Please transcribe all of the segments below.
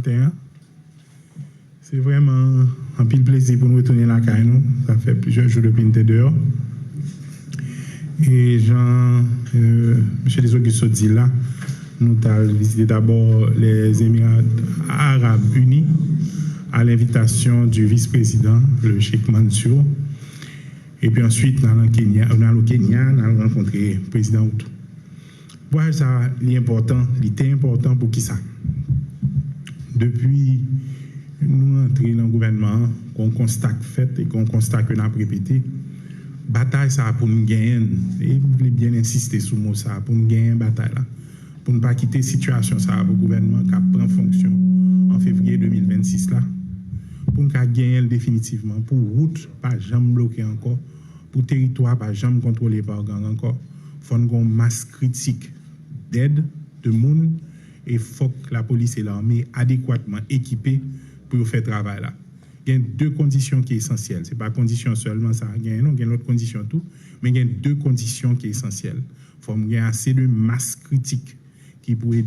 matin. C'est vraiment un pile plaisir pour nous retourner la caille. Ça fait plusieurs jours depuis que nous dehors. Et Jean, M. Auguste dit là, nous avons visité d'abord les Émirats arabes unis à l'invitation du vice-président, le Cheikh Mansour. Et puis ensuite, nous allons au Kenya, nous allons rencontrer le président Outou. Pourquoi ça est important, il était important pour qui ça? Depuis nous entrons dans le gouvernement, qu'on constate fait et qu'on constate que nous avons répété, bataille ça pour nous gagner, et vous voulez bien insister sur le mot ça, pour nous gagner une bataille là, pour ne pas quitter la situation ça pour le gouvernement qui prend fonction en février 2026 là, pour nous gagner définitivement, pour route pas jamais bloquée encore, pour territoire pas jamais contrôlé par gang encore, il faut une masse critique d'aide, de monde, et il faut que la police et l'armée adéquatement équipées pour faire travail là. Il y a deux conditions qui sont essentielles. Ce n'est pas condition seulement ça, il y a l'autre condition tout, mais il y a deux conditions qui sont essentielles. Il faut qu'il y ait assez de masse critique qui pourrait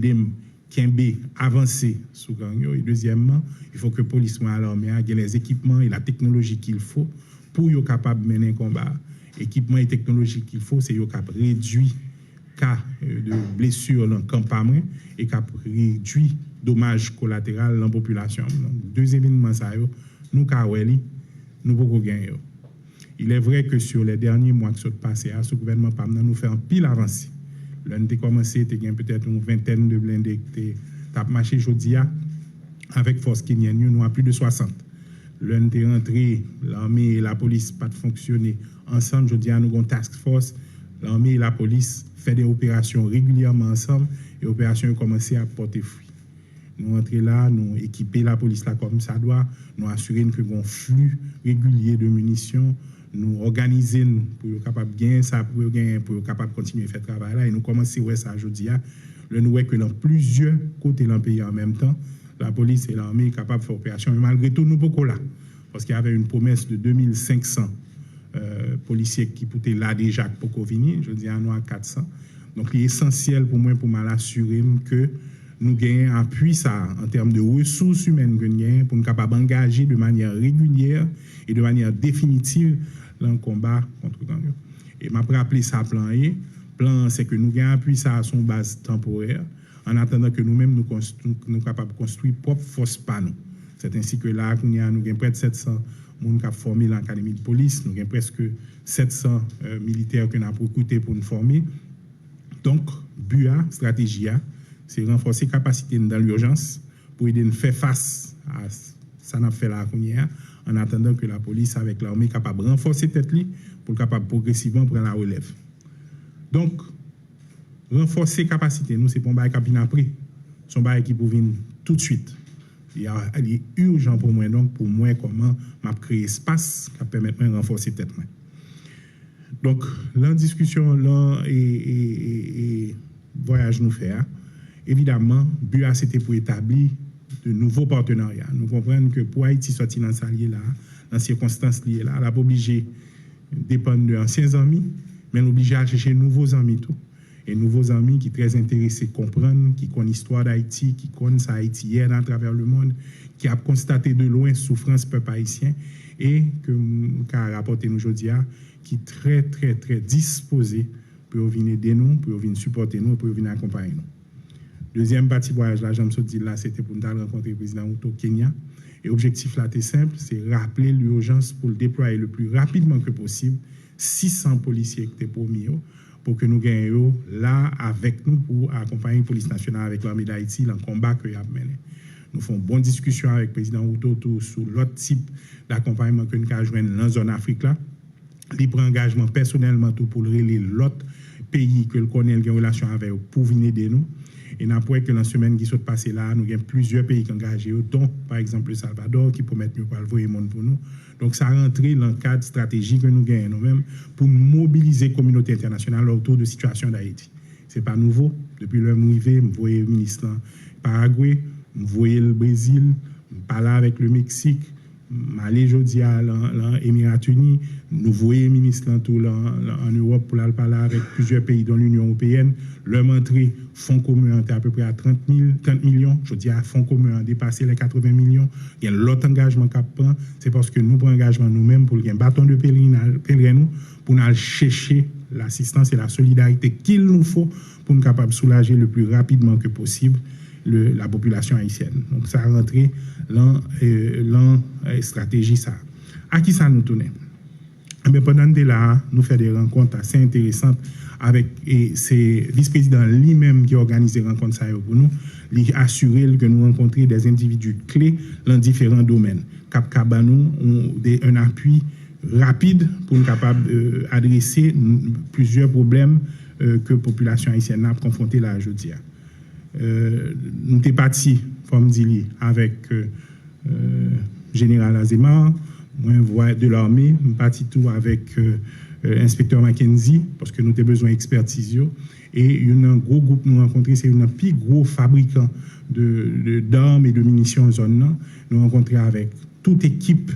aider à avancer sous gang. Et deuxièmement, il faut que la police et l'armée aient les équipements et la technologie qu'il faut pour être capable de mener un combat. Équipement et technologie qu'il faut, c'est être capable de réduire cas de blessures dans le campement et capable de réduire dommages collatéraux dans la population. Donc, deux événements, ça, nous, nous pouvons gagner. Il est vrai que sur les derniers mois qui sont passés, ce gouvernement nous fait un pile avancé. L'on a commencé, il y a peut-être une vingtaine de blindés qui ont marché aujourd'hui avec force kenyenne, nous avons plus de 60. L'on est rentré, l'armée et la police pas fonctionner ensemble. Aujourd'hui, nous avons une task force. L'armée et la police font des opérations régulièrement ensemble et les opérations ont commencé à porter fruit. Nous entrons là, nous équiper la police là comme ça doit, nous assurer que nous avons un flux régulier de munitions, nous organiser pour être capable de gagner ça, pour être capable de continuer à faire le travail là. Et nous commençons à ça aujourd'hui. Nous voyons que dans plusieurs côtés de pays en même temps, la police et l'armée sont capables de faire opération. Mais malgré tout, nous sommes là. Parce qu'il y avait une promesse de 2500 policiers qui étaient là déjà pour venir. Je dis à nous à 400. Donc, il est essentiel pour moi, pour m'assurer que nous gagnons appui ça en termes de ressources humaines que nous gagnons pour nous capables d'engager de manière régulière et de manière définitive dans le combat contre le gang. Et m'a rappelé ça plan A. Plan, c'est que nous gagnons appui ça à son base temporaire en attendant que nous-mêmes nous sommes capables de construire propre force par nous. C'est ainsi que là, nous avons près de 700 personnes qui ont formé l'académie de police, nous avons presque 700 militaires que nous avons recrutés pour nous former. Donc, BUA, stratégie A, c'est renforcer la capacité dans l'urgence pour aider à faire face à ça n'a fait là en attendant que la police avec l'armée est capable de renforcer tête li pour capable progressivement prendre la relève. Donc renforcer la capacité, nous c'est pour bail capine après. Son bail qui pour venir tout de suite. Il est urgent pour moi donc pour moi comment m'a créer espace qui permet de renforcer tête moi. Donc la discussion là et voyage nous fait. Évidemment, BUA c'était pour établir de nouveaux partenariats. Nous comprenons que pour Haïti sortir dans ça lié là, dans ces circonstances liées là, elle a pas obligé dépendre d'anciens amis, mais obligé à chercher de nouveaux amis tout. Et nouveaux amis qui sont très intéressés comprendre, qui connaissent l'histoire d'Haïti, qui connaissent Haïti hier à travers le monde, qui a constaté de loin souffrance peuple haïtien et que qu'a rapporté nous aujourd'hui qui est très très très disposé pour venir aider nous, pour venir supporter nous, pour venir accompagner nous. Deuxième partie voyage là, j'aime dit là, c'était pour nous rencontrer le président Outou au Kenya. Et l'objectif là, c'est simple, c'est rappeler l'urgence pour le déployer le plus rapidement que possible 600 policiers qui étaient promis pour que nous gagnions là avec nous pour accompagner la police nationale avec l'armée d'Haïti dans le combat que y a mené. Nous faisons une bonne discussion avec le président Outou sur l'autre type d'accompagnement que nous avons joindre dans la zone Afrique là. Il prend engagement personnellement tout pour relayer l'autre pays que le connaît en relation avec pour venir aider nous. Et nous avons que dans la semaine qui s'est passée là, nous avons plusieurs pays qui sont engagés, dont par exemple le Salvador, qui promettent nous pour envoyer le monde pour nous. Donc ça rentre dans le cadre stratégique que nous gagnons nous-mêmes pour mobiliser la communauté internationale autour de la situation d'Haïti. Ce n'est pas nouveau. Depuis le mois arrivé, je voyais le ministre Paraguay, je voyais le Brésil, je parlais avec le Mexique, Malé jodi à l'Émirat Unis, nous voyons ministre en Europe pour aller parler avec plusieurs pays dans l'Union européenne. Leur entrée fonds commun est à peu près à 30 millions. Je dis à fonds commun a dépassé les 80 millions. Il y a l'autre engagement qu'on prend, c'est parce que nous prenons engagement nous-mêmes pour un bâton de pèlerin pour nous chercher l'assistance et la solidarité qu'il nous faut pour nous capables de soulager le plus rapidement que possible la population haïtienne. Donc ça a rentré dans la stratégie ça. À qui ça nous tournait? Mais pendant que là, nous faisons des rencontres assez intéressantes avec ces vice-présidents lui-même qui organisent des rencontres ça pour nous, lui assurer que nous rencontrons des individus clés dans différents domaines. Cap Cabanou un appui rapide pour nous capable adresser plusieurs problèmes que la population haïtienne a confrontés là aujourd'hui. Nous sommes partis, comme dit, avec Général Azemar, moi, de l'armée, nous sommes partis tout avec l'inspecteur Mackenzie, parce que nous avons besoin d'expertise. Et un gros groupe nous rencontré, c'est un plus gros fabricant d'armes et de munitions en zone. Nous rencontré avec toute équipe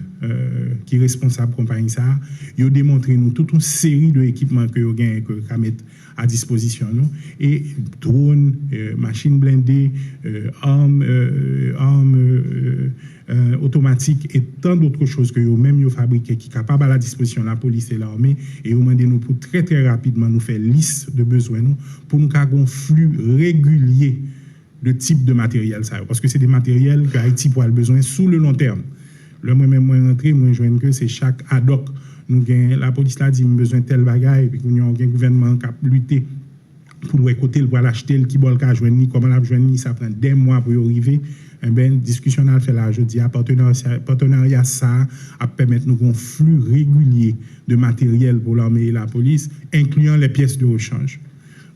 qui est responsable de la compagnie. Ils ont démontré nous toute une série d'équipements que nous avons mettre à disposition. Et drones, machines blindées, armes automatiques et tant d'autres choses que nous-mêmes fabriquées qui sont capables à la disposition de la police et l'armée. Et nous demandons pour très très rapidement nous faire liste de besoins pour nous avoir un flux régulier de type de matériel. Parce que c'est des matériels que Haïti pourra avoir besoin sous le long terme. Le moi-même, moi rentré, moi je que c'est chaque ad hoc. Nous gagnons, la police l'a dit, nous avons besoin de tel bagaille, puis nous avons un gouvernement qui a lutté pour nous écouter, pour l'acheter, qui va le joindre, comment la joindre, ça prend des mois pour y arriver. Eh bien, discussion à fait là, je dis, partenariat ça, à permettre nous un flux régulier de matériel pour l'armée et la police, incluant les pièces de rechange.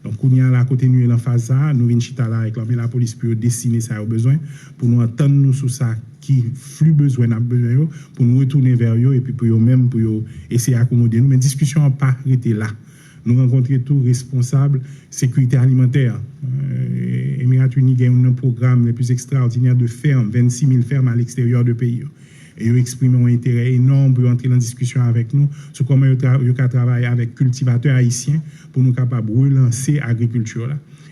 Donc, on y a à côté nous en phase ça, nous venons chita là avec l'armée et la police pour dessiner ça au besoin, pour nous entendre nous sur ça qui flux besoin pour nous retourner vers eux et puis pour eux même pour essayer d'accommoder nous. Mais discussion n'a pas arrêté là. Nous rencontrons tous responsables sécurité alimentaire. Émirats Unis a un programme le plus extraordinaire de fermes, 26 000 fermes à l'extérieur du pays. Et ils expriment un intérêt énorme pour entrer dans discussion avec nous sur comment ils travailler avec cultivateurs haïtiens pour nous capables de relancer l'agriculture.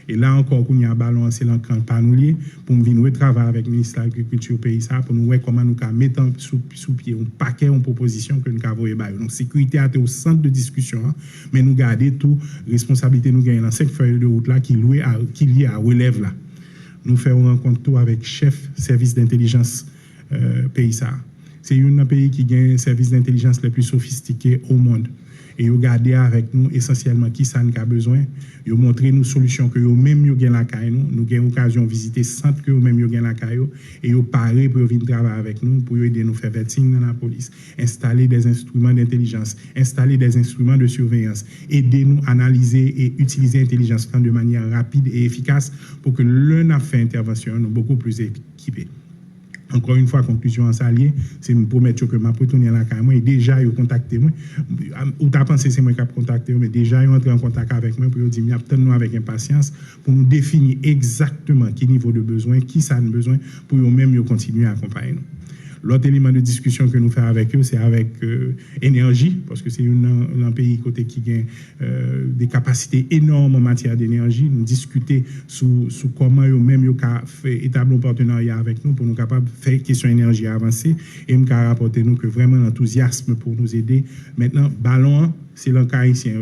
Et là encore, on y a balancé l'encran panoulier pour nous venir travailler avec le ministre de l'Agriculture pays ça pour nous voir comment nous mettre sous pied un paquet en proposition que nous avons. Donc, sécurité a été au centre de discussion, mais nous garder tout responsabilité nous gagnons dans cette feuille de route là qui lié à relève là. Nous faisons une rencontre avec chef service d'intelligence pays ça. C'est un pays qui gagne un service d'intelligence le plus sophistiqué au monde. Et ils garder avec nous essentiellement qui ça nous a besoin. Ils montrer nous solutions que nous même nous gagnons la caille nous avons occasion de visiter centre que nous même nous gagnons la caille et ils paré pour venir travailler avec nous pour aider nous faire vetting dans la police, installer des instruments d'intelligence, installer des instruments de surveillance, aider nous analyser et utiliser l'intelligence de manière rapide et efficace pour que l'un a fait intervention nous beaucoup plus équipés. Encore une fois, conclusion en salier, c'est me promettre que ma retourner à la caille moi et déjà ils ont contacté moi ou t'as pensé c'est moi qui a contacté mais déjà ils ont entré en contact avec moi pour dire nous attendons avec impatience pour nous définir exactement quel niveau de besoin, qui ça a besoin pour eux même continuer à accompagner nous. L'autre élément de discussion que nous faisons avec eux, c'est avec énergie, parce que c'est un pays côté qui a des capacités énormes en matière d'énergie. Nous discuter sur comment eux-mêmes ont fait établir un partenariat avec nous pour nous capables de faire question énergie avancée et nous rapporter nous que vraiment l'enthousiasme pour nous aider. Maintenant, ballon, c'est l'encas haïtien.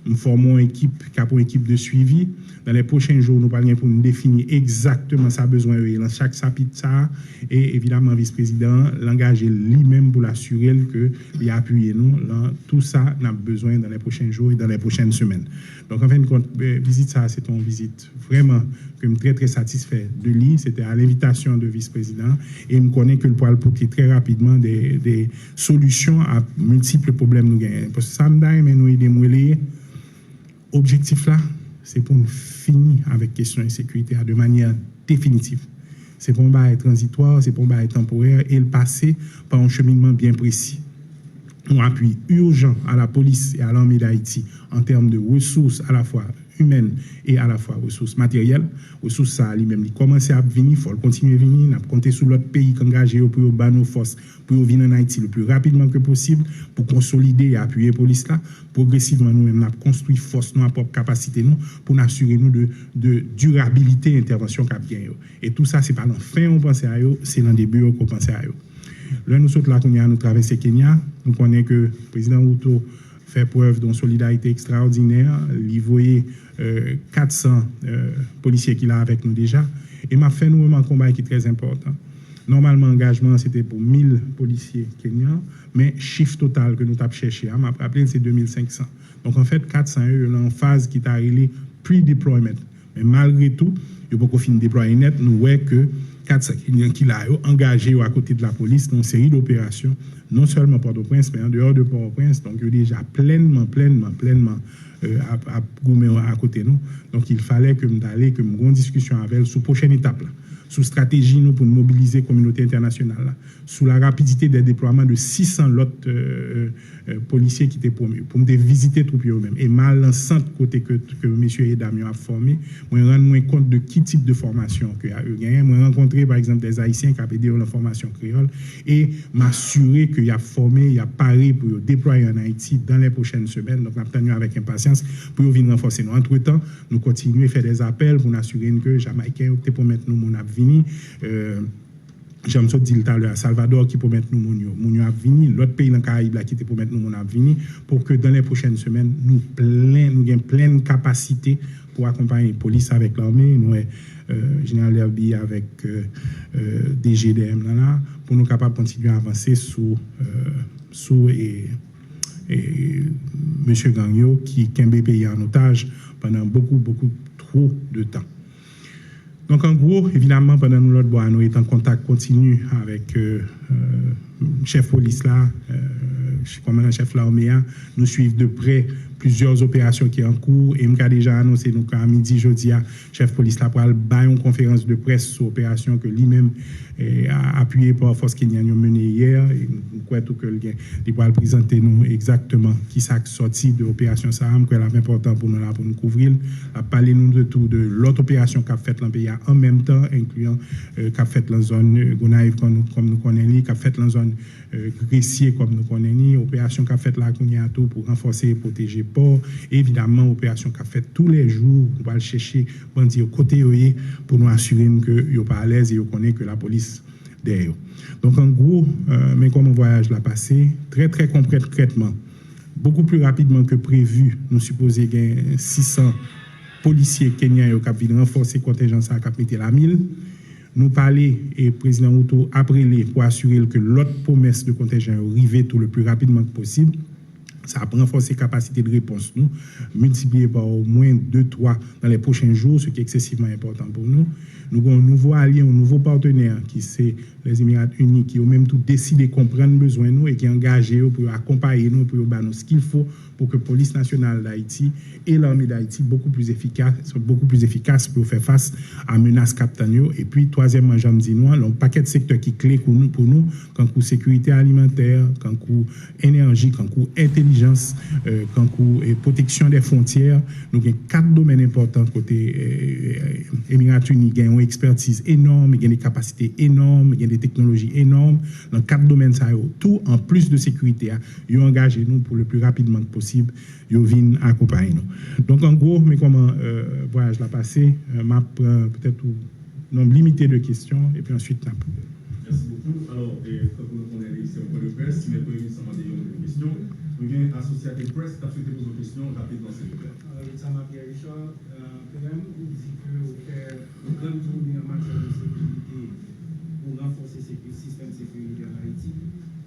Nous formons une équipe, une équipe de suivi. Dans les prochains jours, nous parlons pour nous définir exactement sa besoin dans chaque chapitre. Et évidemment, le vice-président l'engager lui-même pour l'assurer qu'il a appuyé nous. Dans tout ça, nous avons besoin dans les prochains jours et dans les prochaines semaines. Donc, en fin de compte, visite ça, c'est une visite vraiment que je suis très, très satisfait de lui. C'était à l'invitation du vice-président. Et je connais que le poil porter très rapidement des solutions à multiples problèmes nous gagnons. Parce que ça me donne, mais nous aidons objectif là, c'est pour nous finir avec question de sécurité de manière définitive. C'est pour nous être transitoire, c'est pour nous être temporaire et le passer par un cheminement bien précis. On appuie urgent à la police et à l'armée d'Haïti en termes de ressources à la fois humaines et à la fois ressources matérielles. Ressources ça lui-même, il commence à venir, il faut continuer à venir. On a compté sur l'autre pays qui engagé pour battre nos forces, pour venir en Haïti le plus rapidement que possible, pour consolider et appuyer la police là. Progressivement, nous-mêmes, on a construit force, nos propres capacités, nous, pour nous assurer nous de durabilité d'intervention qu'a bien. Et tout ça, c'est pas dans fin on pense à eux, c'est dans des bureaux qu'on pense à eux. Là, nous sommes là, nous traversons Kenya, nous connaissons que le président Ruto fait preuve d'une solidarité extraordinaire, il voyait 400 policiers qu'il a avec nous déjà, et m'a fait nous un combat qui est très important. Normalement, l'engagement, c'était pour 1000 policiers kenyans, mais chiffre total que nous avons cherché, m'a rappelé, c'est 2500. Donc, en fait, 400 eux, en phase qui est arrivée pre-deployment. Mais malgré tout, il n'y a pas fini de déployer net, nous voyons que 400 Kenyans qui l'ont engagé à côté de la police dans une série d'opérations, non seulement Port-au-Prince, mais en dehors de Port-au-Prince. Donc, il y a déjà pleinement à côté de nous. Donc, il fallait que nous allions, que nous ayons une discussion avec elle sur la prochaine étape, là, sous stratégie nous, pour nous mobiliser la communauté internationale, là, sous la rapidité des déploiements de 600 autres policiers qui étaient promus, pour nous visiter tout eux-mêmes. Et mal l'ensemble côté que M. Edam a formé, moi, rendre compte de quel type de formation que a eu gagné. Moi, rencontrer par exemple des Haïtiens qui ont aidé la formation créole et m'assurer qu'il y a formé, il y a paré pour déployer en Haïti dans les prochaines semaines. Donc, nous attendons avec impatience pour venir renforcer nous. Entre-temps, nous continuons à faire des appels pour nous assurer que les Jamaïcains pour mettre nous mon venir. J'aime ça dire tout à l'heure, Salvador qui peut mettre nous mon à venir, l'autre pays dans le Caraïbe qui peut mettre nous mon à venir, pour que dans les prochaines semaines, nous ayons pleine capacité pour accompagner la police avec l'armée, nous Général Herbi avec DGDM là, pour nous capables de continuer à avancer sous et M. Gagnon qui a pays en otage pendant beaucoup trop de temps. Donc, en gros, évidemment, pendant nous, l'autre bois, nous sommes en contact continu avec le chef police là, commandant chef l'armée, nous suivons de près plusieurs opérations qui sont en cours. Et nous avons déjà annoncé, nous, à midi, jeudi, chef police là, pour aller une conférence de presse sur l'opération que lui-même a appuyé par la force kenyane menée hier. Et nous croyons que il va présenter nous exactement qui s'est sorti de l'opération Saham, que c'est important pour nous là, pour nous couvrir. À parler nous de tout de l'autre opération qu'a fait dans le pays en même temps, incluant qu'a fait dans la zone Gonaïve comme nous connaissons, qu'a fait dans la zone Gressier comme nous connaissons, opération qu'a fait là pour renforcer et protéger port. Évidemment, opération qu'a fait tous les jours, on va le chercher bandit au côté pour nous assurer que yo pas à l'aise et on connaît que la police derrière. Donc en gros, mais comme on voyage l'a passé, très concrètement, beaucoup plus rapidement que prévu, nous supposons gagner 600 policiers kenyans qui viennent renforcer contingent ça qui mettre la 1000. Nous parler et le président Ruto après les pour assurer que l'autre promesse de contingent arrive tout le plus rapidement que possible. Ça a renforcé la capacité de réponse, nous, multiplié par au moins 2-3 dans les prochains jours, ce qui est excessivement important pour nous. Nous avons un nouveau allié, un nouveau partenaire qui c'est les Émirats Unis, qui ont même tout décidé de comprendre besoin de nous et qui est engagé pour accompagner nous, pour nous ce qu'il faut pour que la police nationale d'Haïti et l'armée d'Haïti soient beaucoup plus efficaces pour faire face à menaces captanio. Et puis, troisièmement, j'aime dire nous, un paquet de secteurs qui clés pour nous, quand coup sécurité alimentaire, quand coup énergie, quand coup intelligence, quand coup protection des frontières. Nous avons 4 domaines importants côté Émirats Unis, qui ont une expertise énorme, qui ont des capacités énormes, qui ont des technologies énormes. Dans 4 domaines, ça tout en plus de sécurité, ils ont engagé nous pour le plus rapidement possible, ils viennent accompagner nous. Donc en gros, mais comment voyage l'a passé, m'a peut-être un nombre limité de questions et puis ensuite n'a pas. Merci beaucoup. Alors, comme vous connaissez, c'est un point de presse. Si mes premiers ministres ont demandé une question, nous venons associer presse, tu as souhaité poser une question rapidement, s'il vous plaît. Ça m'a bien Richard. Quand vous dites que vous faites une grande tournée en matière de sécurité pour renforcer le système de sécurité en Haïti,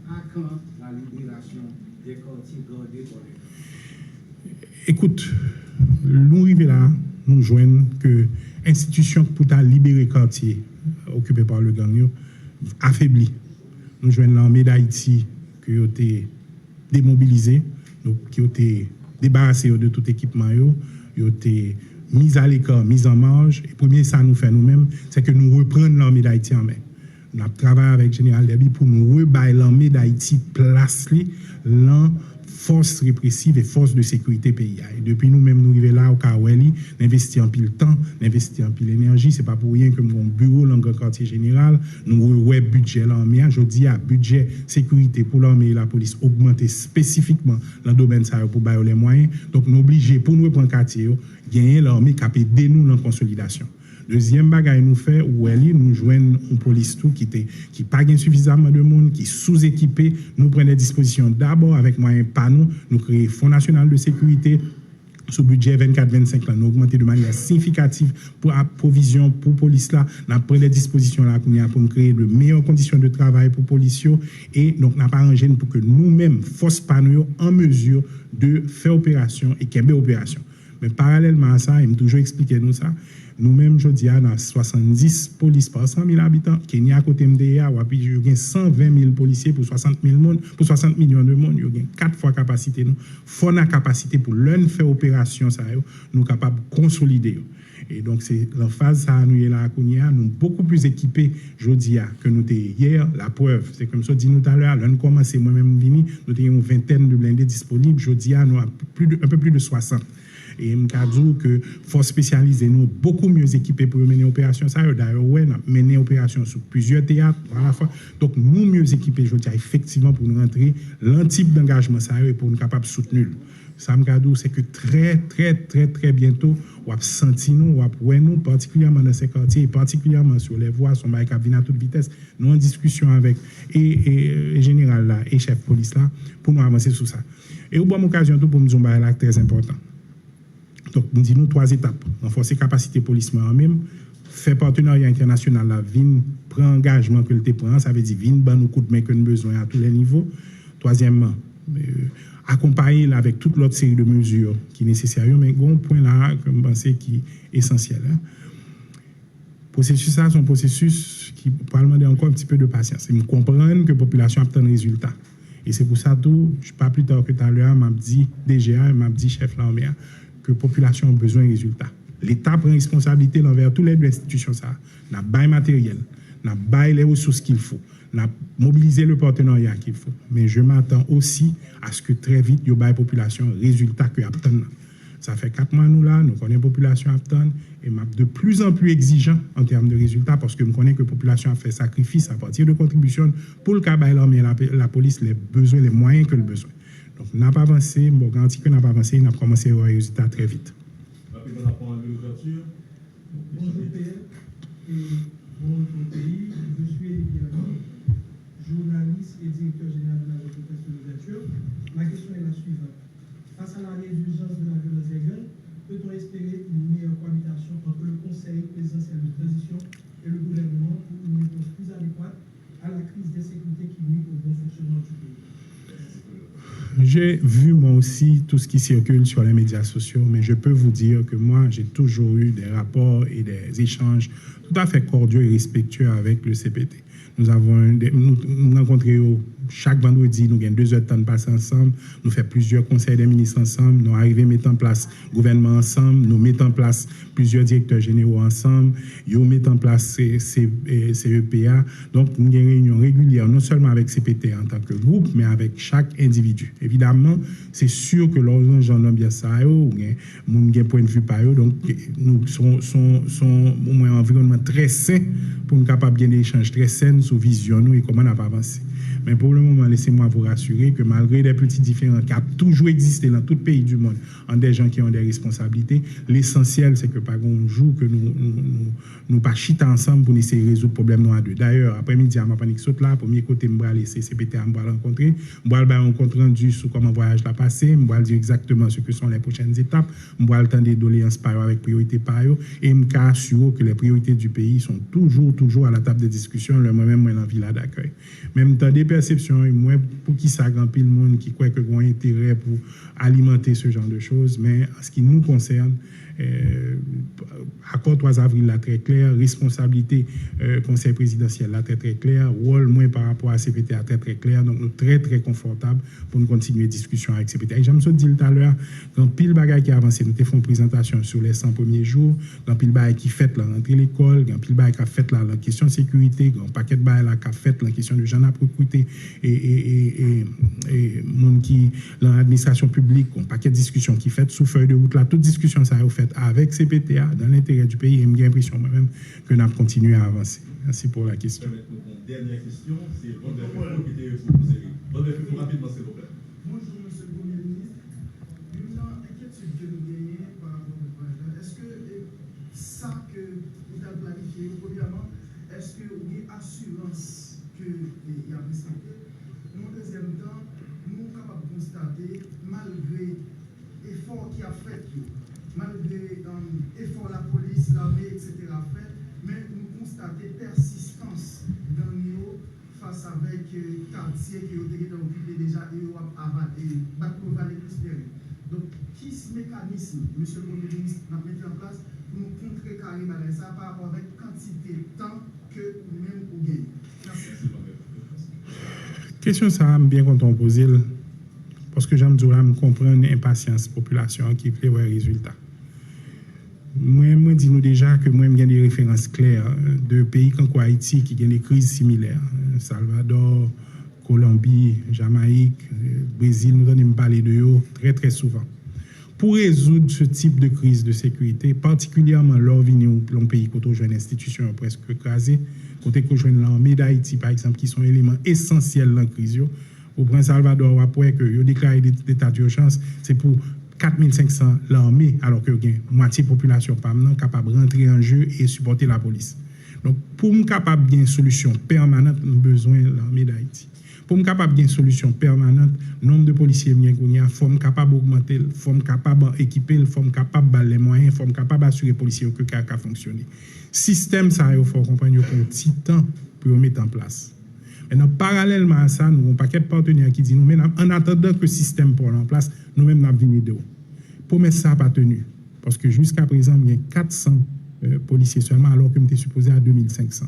à quand la libération des quartiers gardés pour les... Écoute, nous arrivons là, nous joignons que l'institution pour libérer les quartiers occupés par le gang affaibli. Nous joignons l'armée d'Haïti qui a été démobilisée, qui a été débarrassée de tout équipement, qui a été mise à l'écart, mise en marge. Et premier, ça nous fait nous-mêmes, c'est que nous reprenons l'armée d'Haïti en main. Nous avons travaillé avec le général Derby pour nous rebailler l'armée d'Haïti place dans force répressive et force de sécurité pays. Et depuis nous-mêmes, nous arrivons là au Kaweli, n'investir en pile temps, n'investir en pile énergie. C'est pas pour rien que mon bureau dans le quartier général, nous avons budget l'armée. Je dis à budget sécurité pour l'armée et la police augmenter spécifiquement dans le domaine ça pour bailler les moyens. Donc nous obligés pour nous prendre quartier, gagner l'armée qui peut aider nous dans la consolidation. Deuxième bagaille nous fait où nous joignons une police tout qui pas suffisamment de monde, qui sous-équipé, nous prenons des dispositions d'abord avec moyens pas nous créons Fonds national de sécurité sous budget 24-25 là, nous augmenter de manière significative pour la provision pour police là, nous prenons des dispositions là pour nous créer de meilleures conditions de travail pour police et donc nous pas arrangé pour que nous-mêmes force pas nous en mesure de faire opération et qu'elle opération. Mais parallèlement à ça, il m'a toujours expliqué nous ça. Nous-mêmes, je dis, dans 70 polices par 100 000 habitants, Kenya à côté MDA, il y a 120 000 policiers pour 60 millions de monde, il y a 4 fois capacité. Nous faut la capacité pour l'un faire opération, ça, nous capables de consolider. Et donc, c'est la phase, ça, nous, là, nous beaucoup plus équipés, je dis, que nous étions hier. La preuve, c'est comme ça, dit nous tout à l'heure, nous commencé, moi-même, nous avons une vingtaine de blindés disponibles, je dis, nous avons un peu plus de 60. Et je dis que force spécialisée nous beaucoup mieux équipés pour mener opération ça d'ailleurs ouais on a mené opération sur plusieurs théâtres à la fois donc nous mieux équipés je dis effectivement pour nous rentrer l'antype d'engagement ça et pour nous capable soutenir ça me dit c'est que très bientôt on va sentir nous on va voir nous particulièrement dans ces quartiers et particulièrement sur les voies sont bail qui à toute vitesse nous en discussion avec et général là et chef police là pour nous avancer sur ça et au bonne occasion tout pour nous dire là très important. Donc, nous disons 3 étapes. Renforcer la capacité police même, faire partenariat international, la VIN, prendre engagement que le prend, ça veut dire VIN, ben nous coup de main que nous besoin à tous les niveaux. Troisièmement, accompagner avec toute l'autre série de mesures qui sont nécessaires, mais un point là, que je pense qui est essentiel. Processus ça, c'est un processus qui peut demander encore un petit peu de patience. Et comprendre que la population a un résultat. Et c'est pour ça tout, je pas plus tard que tout à l'heure, m'a dit DGA, m'a dit chef l'armée, que la population a besoin de résultats. L'État prend responsabilité envers toutes les deux institutions. Ça, n'a bail matériel, n'a bail les ressources qu'il faut, n'a mobilisé le partenariat qu'il faut. Mais je m'attends aussi à ce que très vite, il y ait la population résultats que attend. Ça fait 4 mois nous là, nous connaissons la population attend et m'a de plus en plus exigeant en termes de résultats parce que nous connaissons que la population a fait sacrifice à partir de contributions pour le cas de l'armée et la police, les besoins, les moyens que le besoin. Donc, on n'a pas avancé, je garantis qu'on n'a pas avancé, on a commencé à avoir des résultats très vite. Rapidement, la parole de l'ouverture. Bonjour Père et bonjour pays. Je suis également journaliste et directeur général de la presse de l'ouverture. Ma question est la suivante. Face à la résurgence de la violence des gangs, peut-on espérer une meilleure cohabitation entre le Conseil présidentiel de transition et le gouvernement pour une réponse plus adéquate à la crise d'insécurité qui nuit au bon fonctionnement du pays? J'ai vu moi aussi tout ce qui circule sur les médias sociaux, mais je peux vous dire que moi, j'ai toujours eu des rapports et des échanges tout à fait cordiaux et respectueux avec le CPT. Nous avons nous rencontrons chaque vendredi, nous avons 2 heures de temps de passer ensemble, nous faisons plusieurs conseils des ministres ensemble, nous arrivons à mettre en place le gouvernement ensemble, nous mettons en place plusieurs directeurs généraux ensemble, nous mettons en place CEPA. Donc, nous avons une réunion régulière, non seulement avec CPT en tant que groupe, mais avec chaque individu. Évidemment, c'est sûr que lorsque j'en ai bien ça, nous avons un point de vue par eux, donc nous sommes au moins un environnement très sain pour nous capables de gagner des échanges très sains sur vision et comment on a avancé. Mais pour le moment, laissez-moi vous rassurer que malgré les petits différends qui ont toujours existé dans tout pays du monde, en des gens qui ont des responsabilités, l'essentiel, c'est que par un jour que nous pas chita ensemble pour essayer de résoudre le problème nous à deux. D'ailleurs, après-midi, à ma panique saute là, premier côté, je vais laisser CPT à me rencontrer, je vais un compte rendu sur comment le voyage l'a passé, je vais dire exactement ce que sont les prochaines étapes, je vais attendre des doléances par eux avec priorité par eux, et je me assure que les priorités du pays sont toujours à la table de discussion, moi-même, moi, dans la villa d'accueil. Même temps des perceptions, et moi, pour qui ça grand pile monde qui croit que ont intérêt pour alimenter ce genre de choses, mais en ce qui nous concerne, Accord 3 avril là très clair, responsabilité conseil présidentiel là très très clair, rôle moins par rapport à CPTA très très clair, donc nous très très confortable pour nous continuer discussion avec CPTA. Et j'aime ça dire tout à l'heure, quand pile bagaille qui a avancé, nous avons fait une présentation sur les 100 premiers jours, quand pile bagaille qui fait là rentrer l'école, quand pile bagaille qui a fait là la question de sécurité, quand paquet de bagaille là qui a fait la question de gens à recruter et monde qui dans l'administration publique, un paquet de discussions qui fait sous feuille de route là, toute discussion ça a fait avec CPTA dans l'intérêt du pays, et j'ai l'impression moi-même que nous avons continué à avancer. Merci pour la question. Dernière question, c'est Robert Fefo qui était proposé. Robert Fefo, rapidement, s'il vous plaît. Bonjour, monsieur le Premier ministre. Une inquiétude que nous gagnons par rapport au projet, est-ce que ça que vous avez planifié, premièrement, est-ce que vous avez assurance qu'il y a respecté? En deuxième temps, nous sommes capables de constater, malgré l'effort qui a fait, malgré l'effort de la police, l'armée, etc., fait, mais nous constatons persistance dans nous face avec quartier qui ont été occupés déjà et ont avalé, battu vallée plus. Donc, qui est ce mécanisme, monsieur le Premier ministre, nous mettons en place pour nous contrecarrer ça par rapport avec quantité de temps que nous-mêmes nous gagnons? Merci. Question ça, bien quand on pose, parce que j'aime dire, je comprends l'impatience population qui fait les résultats. Moi, dis nous déjà que moi, j'ai des références claires de pays comme Haïti qui ont des crises similaires. Salvador, Colombie, Jamaïque, Brésil, nous allons parler de eux très très souvent. Pour résoudre ce type de crise de sécurité, particulièrement lors de un pays qui a une institution presque écrasée, côté que l'armée d'Haïti, par exemple, qui sont éléments essentiels dans la crise. Au Prince Salvador, après que vous déclaré l'état d'urgence, c'est pour 4500 l'armée, alors que moitié population capable de rentrer en jeu et supporter la police. Donc, pour nous capable de une solution permanente, nous avons besoin de l'armée d'Haïti. Pour nous capable de une solution permanente, le nombre de policiers il faut capable d'augmenter, il faut capable d'équiper, il faut capable de les moyens, il faut capable d'assurer les policiers que ça fonctionne. Système, ça, il faut comprendre qu'on a un petit temps pour mettre en place. Maintenant, parallèlement à ça, nous avons un paquet de partenaires qui disent, nous, en attendant que le système soit en place, nous-mêmes, nous avons venu de haut. Promesse ça n'a pas tenu. Parce que jusqu'à présent, il y a 400 policiers seulement, alors que nous étions supposés à 2500.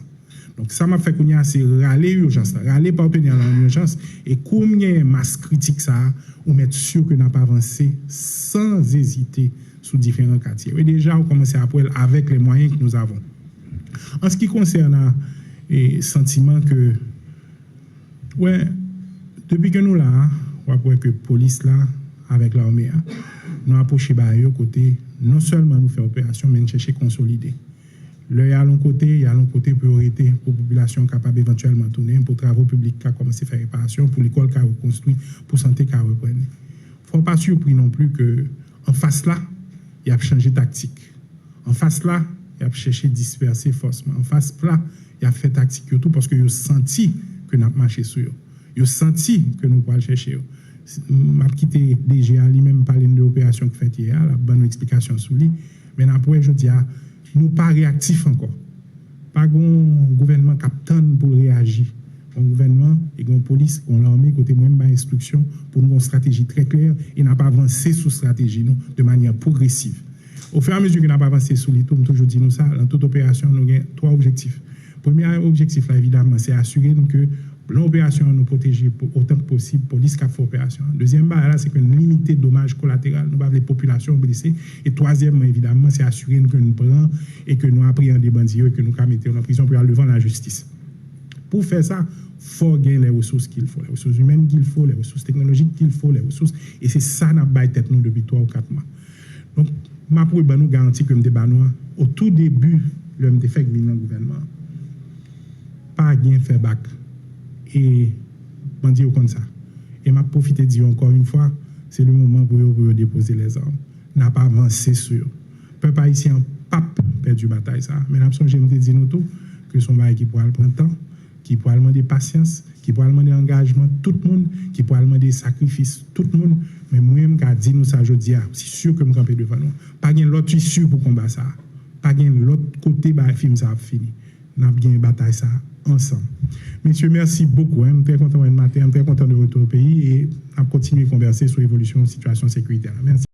Donc, ça m'a fait qu'on y a assez râler l'urgence, râler partenaires dans l'urgence, et combien de masse critique ça, ou mettre sûr que nous n'avons pas avancé sans hésiter sous différents quartiers. Et déjà, on commence à apprendre avec les moyens que nous avons. En ce qui concerne le sentiment que, ouais, depuis que nous là, on voit que la police là, avec l'armée, nous approchons de côté, non seulement nous faire opération, mais nous chercher à consolider. Là, il y a l'autre côté priorité pour la population capable éventuellement de tourner, pour les travaux publics qui ont commencé à faire réparation, pour l'école qui a reconstruit, pour la santé qui a repris. Il ne faut pas surpris non plus qu'en face là, il a changé de tactique. En face là, il a cherché à disperser forcément. En face là, il a fait tactique tout parce qu'il a senti que nous avons marché sur eux. Il a senti que nous pouvons chercher. Je vais quitter DGA lui-même parler de l'opération qui fait hier, la bonne explication sur lui. Mais après, je dis, nous pas réactifs encore. Pas un gouvernement qui attend pour réagir. Un gouvernement et une police, une armée, côté moi, une instruction pour nous une stratégie très claire et n'a pas avancé sur stratégie nous, de manière progressive. Au fur et à mesure que nous n'avons pas avancé sur les tours, toujours dit nous ça, dans toute opération, nous avons 3 objectifs. Le premier objectif, là, évidemment, c'est assurer que l'opération nous protéger autant que possible, police qui a fait opération. Deuxième barre, c'est que nous limiter dommages collatéraux, nous pas les populations blessées. Et troisièmement, évidemment, c'est assurer que nous prenons et que nous appréhendons des bandits et que nous mettons en prison pour aller devant la justice. Pour faire ça, il faut gagner les ressources qu'il faut, les ressources humaines qu'il faut, les ressources technologiques qu'il faut, les ressources. Et c'est ça que nous avons tête nous depuis 3 ou 4 mois. Donc, je peux nous garantir que nous avons au tout début, le fait que le gouvernement pas bien fait bac. Et je dis comme ça. Et je profite de dire encore une fois, c'est le moment pour déposer les armes. N'a pas avancé sur. Le peuple haïtien n'a pas perdu la bataille. Ça. Mais je me dis nous tout que son bail qui pourra prendre temps, qui pourra demander patience, qui pourra demander engagement tout le monde, qui pourra demander sacrifice tout le monde. Mais moi-même, quand je dis nous ça, je dis, c'est sûr que je campe devant nous. Pas de l'autre issue pour combattre ça. Pas de l'autre côté, le film ça a fini. Nous avons bien une bataille ça ensemble. Messieurs, merci beaucoup. Je suis très content de matin, je suis très content de retour au pays et à continuer à converser sur l'évolution de la situation sécuritaire. Merci.